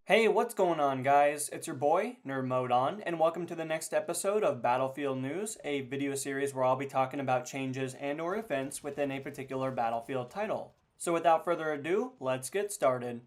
Hey, what's going on, guys? It's your boy, Nerd Mode On, and welcome to the next episode of Battlefield News, a video series where I'll be talking about changes and/or events within a particular Battlefield title. So without further ado, let's get started.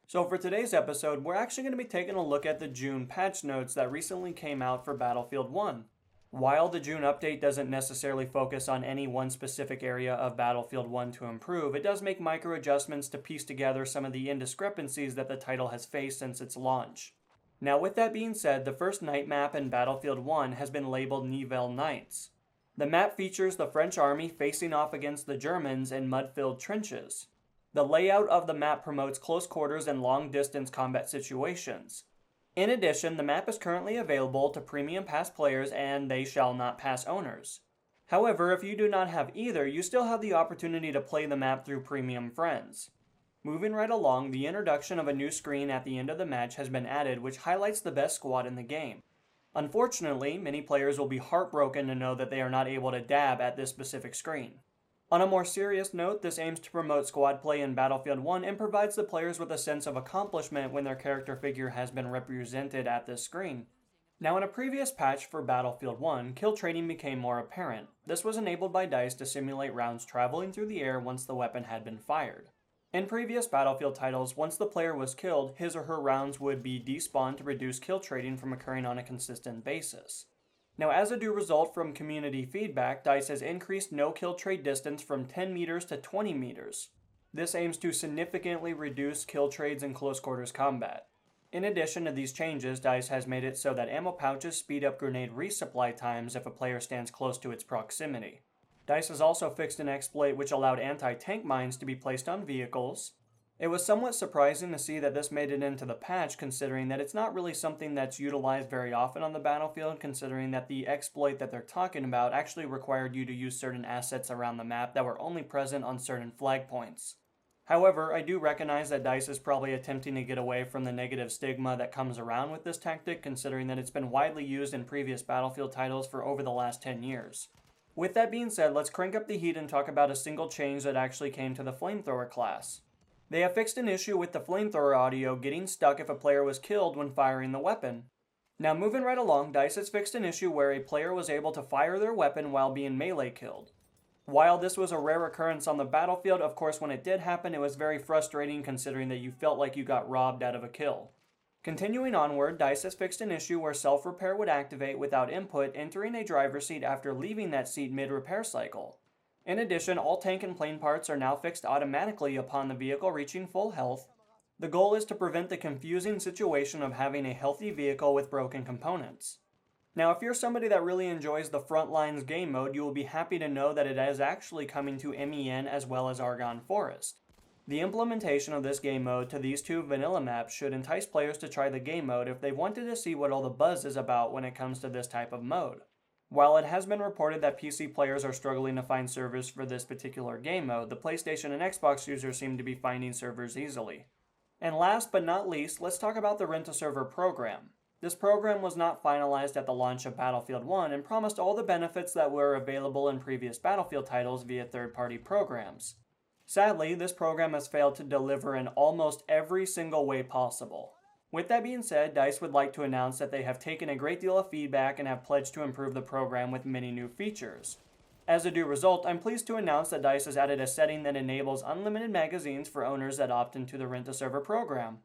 So for today's episode, we're actually going to be taking a look at the June patch notes that recently came out for Battlefield 1. While the June update doesn't necessarily focus on any one specific area of Battlefield 1 to improve, it does make micro adjustments to piece together some of the indiscrepancies that the title has faced since its launch. Now with that being said, the first night map in Battlefield 1 has been labeled Nivelle Nights. The map features the French army facing off against the Germans in mud-filled trenches. The layout of the map promotes close quarters and long-distance combat situations. In addition, the map is currently available to Premium Pass players and They Shall Not Pass owners. However, if you do not have either, you still have the opportunity to play the map through Premium Friends. Moving right along, the introduction of a new screen at the end of the match has been added, which highlights the best squad in the game. Unfortunately, many players will be heartbroken to know that they are not able to dab at this specific screen. On a more serious note, this aims to promote squad play in Battlefield 1 and provides the players with a sense of accomplishment when their character figure has been represented at this screen. Now in a previous patch for Battlefield 1, kill trading became more apparent. This was enabled by DICE to simulate rounds traveling through the air once the weapon had been fired. In previous Battlefield titles, once the player was killed, his or her rounds would be despawned to reduce kill trading from occurring on a consistent basis. Now, as a due result from community feedback, DICE has increased no-kill trade distance from 10 meters to 20 meters. This aims to significantly reduce kill trades in close quarters combat. In addition to these changes, DICE has made it so that ammo pouches speed up grenade resupply times if a player stands close to its proximity. DICE has also fixed an exploit which allowed anti-tank mines to be placed on vehicles. It was somewhat surprising to see that this made it into the patch, considering that it's not really something that's utilized very often on the battlefield, considering that the exploit that they're talking about actually required you to use certain assets around the map that were only present on certain flag points. However, I do recognize that DICE is probably attempting to get away from the negative stigma that comes around with this tactic, considering that it's been widely used in previous Battlefield titles for over the last 10 years. With that being said, let's crank up the heat and talk about a single change that actually came to the flamethrower class. They have fixed an issue with the flamethrower audio getting stuck if a player was killed when firing the weapon. Now moving right along, DICE has fixed an issue where a player was able to fire their weapon while being melee killed. While this was a rare occurrence on the battlefield, of course when it did happen it was very frustrating considering that you felt like you got robbed out of a kill. Continuing onward, DICE has fixed an issue where self-repair would activate without input entering a driver's seat after leaving that seat mid-repair cycle. In addition, all tank and plane parts are now fixed automatically upon the vehicle reaching full health. The goal is to prevent the confusing situation of having a healthy vehicle with broken components. Now, if you're somebody that really enjoys the Frontlines game mode, you will be happy to know that it is actually coming to MEN as well as Argonne Forest. The implementation of this game mode to these two vanilla maps should entice players to try the game mode if they wanted to see what all the buzz is about when it comes to this type of mode. While it has been reported that PC players are struggling to find servers for this particular game mode, the PlayStation and Xbox users seem to be finding servers easily. And last but not least, let's talk about the Rent-A-Server program. This program was not finalized at the launch of Battlefield 1 and promised all the benefits that were available in previous Battlefield titles via third-party programs. Sadly, this program has failed to deliver in almost every single way possible. With that being said, DICE would like to announce that they have taken a great deal of feedback and have pledged to improve the program with many new features. As a due result, I'm pleased to announce that DICE has added a setting that enables unlimited magazines for owners that opt into the Rent-A-Server program.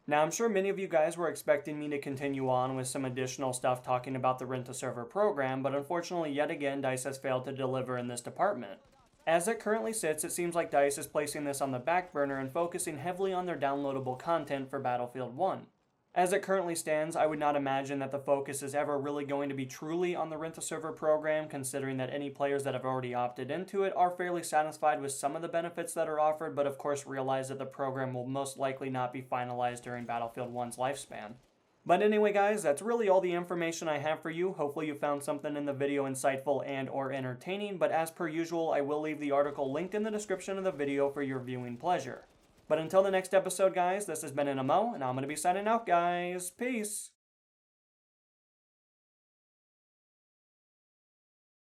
Now, I'm sure many of you guys were expecting me to continue on with some additional stuff talking about the Rent-A-Server program, but unfortunately yet again DICE has failed to deliver in this department. As it currently sits, it seems like DICE is placing this on the back burner and focusing heavily on their downloadable content for Battlefield 1. As it currently stands, I would not imagine that the focus is ever really going to be truly on the Rent-A-Server program, considering that any players that have already opted into it are fairly satisfied with some of the benefits that are offered, but of course realize that the program will most likely not be finalized during Battlefield 1's lifespan. But anyway guys, that's really all the information I have for you. Hopefully you found something in the video insightful and or entertaining, but as per usual, I will leave the article linked in the description of the video for your viewing pleasure. But until the next episode, guys, this has been NMO, and I'm going to be signing out, guys. Peace!